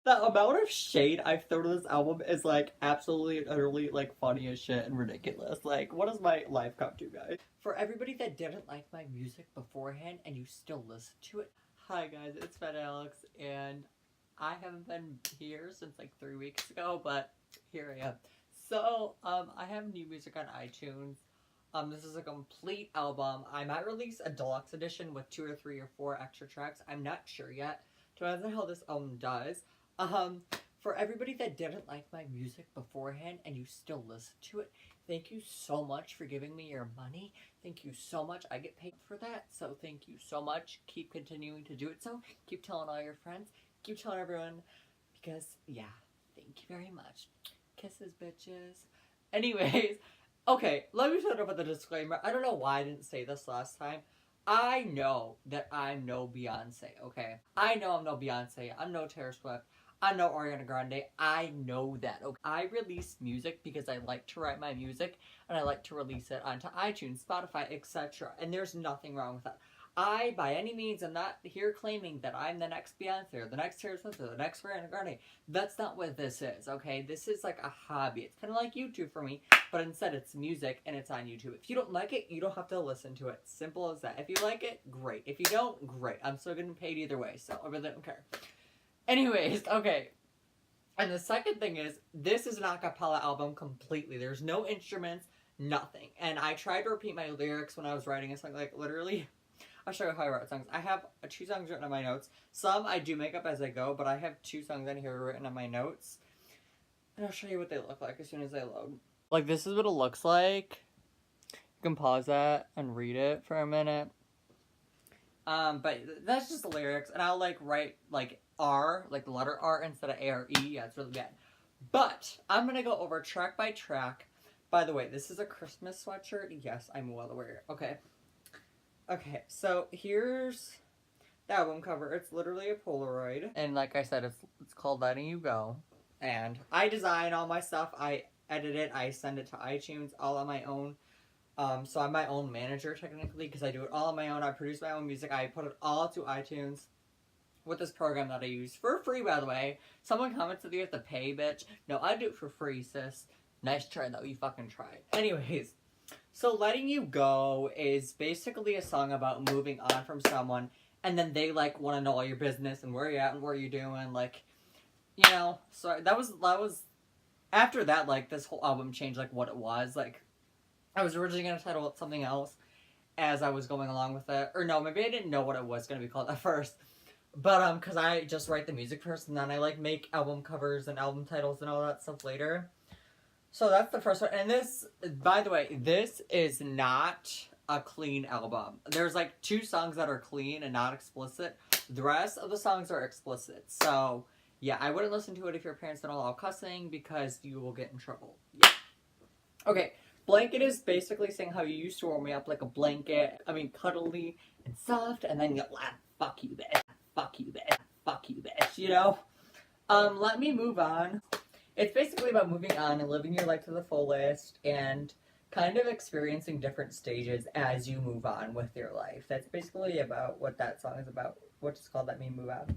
The amount of shade I've thrown at this album is like absolutely and utterly like funny as shit and ridiculous. Like, what does my life come to, guys? For everybody that didn't like my music beforehand and you still listen to it, hi guys, it's Fat Alex, and I haven't been here since like 3 weeks ago, but here I am. So, I have new music on iTunes. This is a complete album. I might release a deluxe edition with 2 or 3 or 4 extra tracks. I'm not sure yet. Depends on how this album does. Um, for everybody that didn't like my music beforehand and you still listen to it, thank you so much for giving me your money. Thank you so much. I get paid for that, so thank you so much. Keep continuing to do it so. Keep telling all your friends. Keep telling everyone because, yeah, thank you very much. Kisses, bitches. Anyways, okay, let me start off with a disclaimer. I don't know why I didn't say this last time. I know that I'm no Beyonce, okay? I know I'm no Beyonce. I'm no Taylor Swift. I'm no Ariana Grande. I know that, okay? I release music because I like to write my music and I like to release it onto iTunes, Spotify, etc. And there's nothing wrong with that. I, by any means, am not here claiming that I'm the next Beyonce or the next Taylor Swift or the next Ariana Grande. That's not what this is, okay? This is like a hobby. It's kind of like YouTube for me, but instead it's music and it's on YouTube. If you don't like it, you don't have to listen to it. Simple as that. If you like it, great. If you don't, great. I'm still getting paid either way, so I really don't care. Anyways, okay. And the second thing is, this is an a cappella album completely. There's no instruments, nothing. And I tried to repeat my lyrics when I was writing a song, like literally. I'll show you how I write songs. I have 2 songs written on my notes. Some I do make up as I go, but I have 2 songs in here written on my notes. And I'll show you what they look like as soon as I load. Like, this is what it looks like. You can pause that and read it for a minute. But that's just the lyrics. And I'll, like, write, like, R, like the letter R instead of A-R-E. Yeah, it's really bad. But I'm going to go over track by track. By the way, this is a Christmas sweatshirt. Yes, I'm well aware. Okay. Okay, so here's the album cover. It's literally a Polaroid. And like I said, it's called Letting You Go. And I design all my stuff. I edit it. I send it to iTunes all on my own. So I'm my own manager technically because I do it all on my own. I produce my own music. I put it all to iTunes with this program that I use for free, by the way. Someone commented that you have to pay, bitch. No, I do it for free, sis. Nice try, though. You fucking tried. Anyways. So Letting You Go is basically a song about moving on from someone, and then they, like, want to know all your business and where you're at and what you're doing, like, you know, so that was, after that, like, this whole album changed, like, what it was, like, I was originally going to title it something else as I was going along with it, or no, maybe I didn't know what it was going to be called at first, but, because I just write the music first, and then I, like, make album covers and album titles and all that stuff later. So that's the first one. And this, by the way, this is not a clean album. There's like 2 songs that are clean and not explicit. The rest of the songs are explicit. So, yeah, I wouldn't listen to it if your parents don't allow cussing because you will get in trouble. Yeah. Okay, Blanket is basically saying how you used to warm me up like a blanket. I mean, cuddly and soft, and then you laugh, fuck you, bitch. Fuck you, bitch. Fuck you, bitch. You know? Let Me Move On. It's basically about moving on and living your life to the fullest and kind of experiencing different stages as you move on with your life. That's basically about what that song is about, which is called Let Me Move On.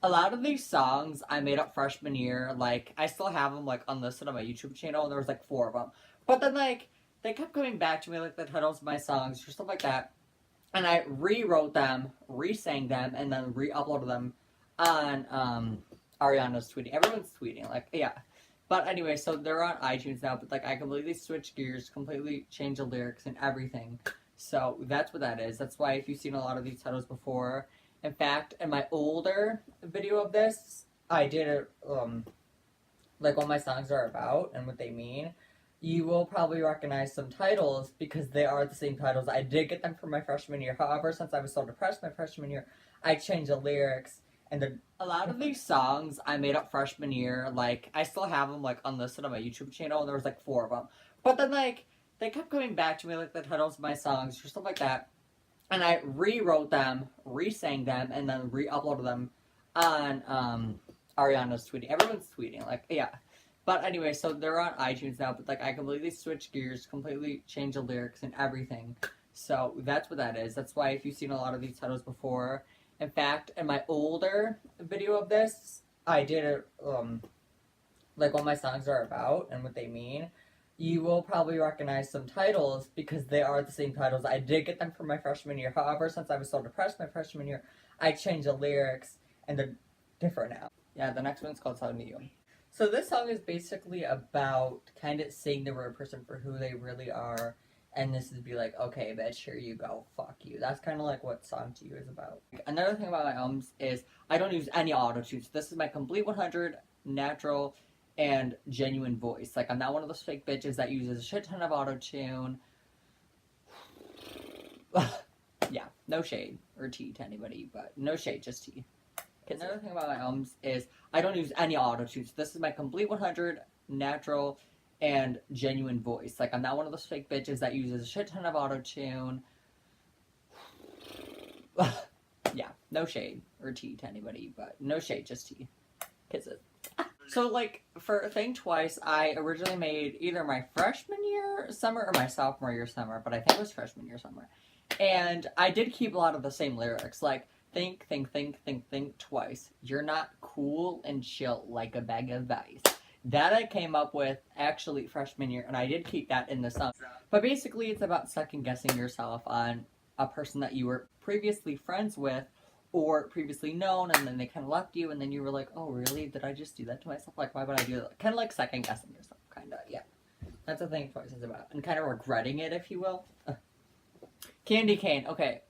A lot of these songs I made up freshman year. Like, I still have them, like, unlisted on my YouTube channel, and there was, like, 4 of them. But then, like, they kept coming back to me, like, the titles of my songs or stuff like that. And I rewrote them, re-sang them, and then re-uploaded them on, Ariana's tweeting. Everyone's tweeting, like, yeah. But anyway, so they're on iTunes now, but, like, I completely switched gears, completely changed the lyrics and everything. So that's what that is. That's why if you've seen a lot of these titles before, in fact, in my older video of this, I did it, like, what my songs are about and what they mean. You will probably recognize some titles because they are the same titles. I did get them from my freshman year. However, since I was so depressed my freshman year, I changed the lyrics. And a lot of these songs I made up freshman year, like, I still have them, like, unlisted on my YouTube channel, and there was, like, 4 of them. But then, like, they kept coming back to me, like, the titles of my songs or stuff like that. And I rewrote them, re-sang them, and then re-uploaded them on, Ariana's tweeting. Everyone's tweeting, like, yeah. But anyway, so they're on iTunes now, but, like, I completely switched gears, completely changed the lyrics and everything. So that's what that is. That's why if you've seen a lot of these titles before, in fact, in my older video of this, I did like what my songs are about and what they mean, you will probably recognize some titles because they are the same titles. I did get them for my freshman year. However, since I was so depressed my freshman year, I changed the lyrics and they're different now. Yeah, the next one's called Talking to You. So this song is basically about kind of seeing the real person for who they really are. And this is be like, okay, bitch, here you go, fuck you. That's kind of like what Song to You is about. Another thing about my albums is I don't use any auto-tunes. This is my complete 100 natural and genuine voice. Like, I'm not one of those fake bitches that uses a shit ton of auto-tune. Yeah, no shade or tea to anybody, but no shade, just tea. Another thing about my albums is I don't use any auto-tunes. This is my complete 100 natural and genuine voice. Like, I'm not one of those fake bitches that uses a shit ton of auto-tune. Yeah, no shade or tea to anybody, but no shade, just tea. Kisses. So, like, for Think Twice, I originally made either my freshman year summer or my sophomore year summer, but I think it was freshman year summer. And I did keep a lot of the same lyrics, like, think twice. You're not cool and chill like a bag of ice. That I came up with actually freshman year, and I did keep that in the song. But basically, it's about second-guessing yourself on a person that you were previously friends with or previously known, and then they kind of left you, and then you were like, oh, really? Did I just do that to myself? Like, why would I do that? Kind of like second-guessing yourself, kind of, yeah. That's what Think Twice is about. And kind of regretting it, if you will. Candy Cane, okay.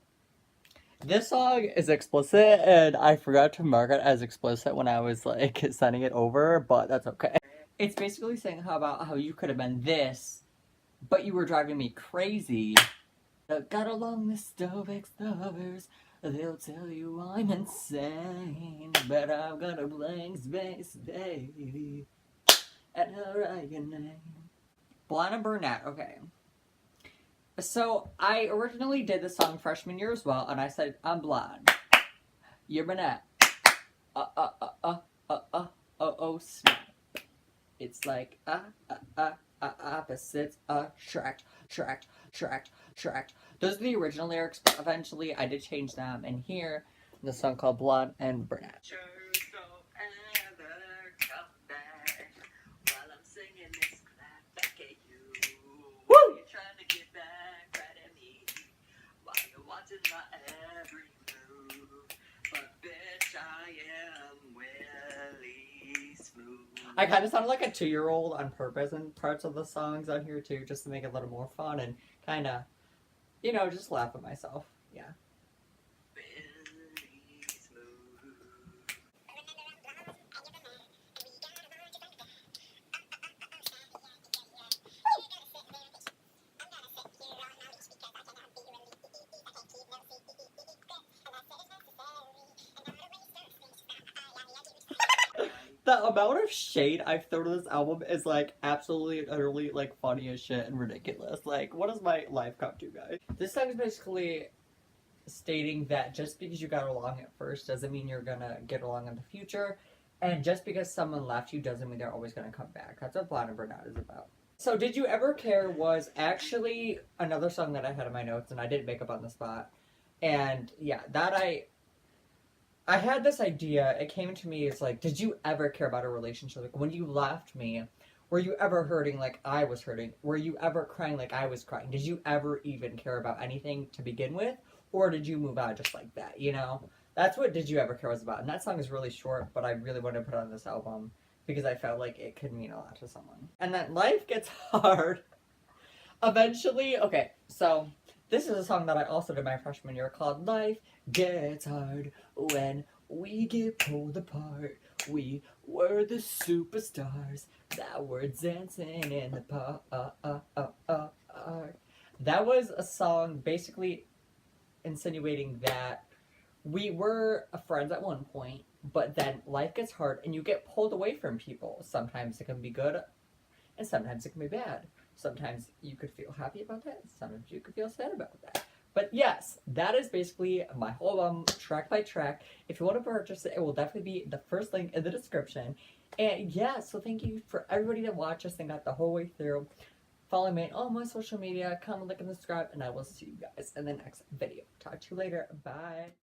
This song is explicit, and I forgot to mark it as explicit when I was, like, sending it over, but that's okay. It's basically saying about how you could have been this, but you were driving me crazy. Got a long list of ex-lovers, they'll tell you I'm insane, but I've got a blank space, baby, and I'll write your name. Blonde and Brunette, okay. So, I originally did this song freshman year as well, and I said, I'm blonde. You're brunette. Oh, snap. It's like, opposites attract. Those are the original lyrics, but eventually I did change them, and here, the song called Blonde and Brunette. I kind of sounded like a 2-year-old on purpose in parts of the songs on here too, just to make it a little more fun and kind of, you know, just laugh at myself. Yeah. The amount of shade I've thrown at this album is like absolutely utterly like funny as shit and ridiculous. Like, what does my life come to, guys? This song is basically stating that just because you got along at first doesn't mean you're gonna get along in the future, and just because someone left you doesn't mean they're always gonna come back. That's what Blonde and Brunette is about. So Did You Ever Care was actually another song that I had in my notes, and I didn't make up on the spot. And yeah, that I had this idea, it came to me, it's like, did you ever care about a relationship? Like, when you left me, were you ever hurting like I was hurting? Were you ever crying like I was crying? Did you ever even care about anything to begin with? Or did you move on just like that, you know? That's what Did You Ever Care was about. And that song is really short, but I really wanted to put it on this album because I felt like it could mean a lot to someone. And then Life Gets Hard. Eventually, okay, so this is a song that I also did my freshman year called Life Gets Hard When We Get Pulled Apart. We were the superstars that were dancing in the park. That was a song basically insinuating that we were friends at one point, but then life gets hard and you get pulled away from people. Sometimes it can be good and sometimes it can be bad. Sometimes you could feel happy about that, sometimes you could feel sad about that. But yes, that is basically my whole album, track by track. If you want to purchase it, it will definitely be the first link in the description. And yeah, so thank you for everybody that watched us and got the whole way through. Follow me on all my social media, comment, like, and subscribe, and I will see you guys in the next video. Talk to you later. Bye.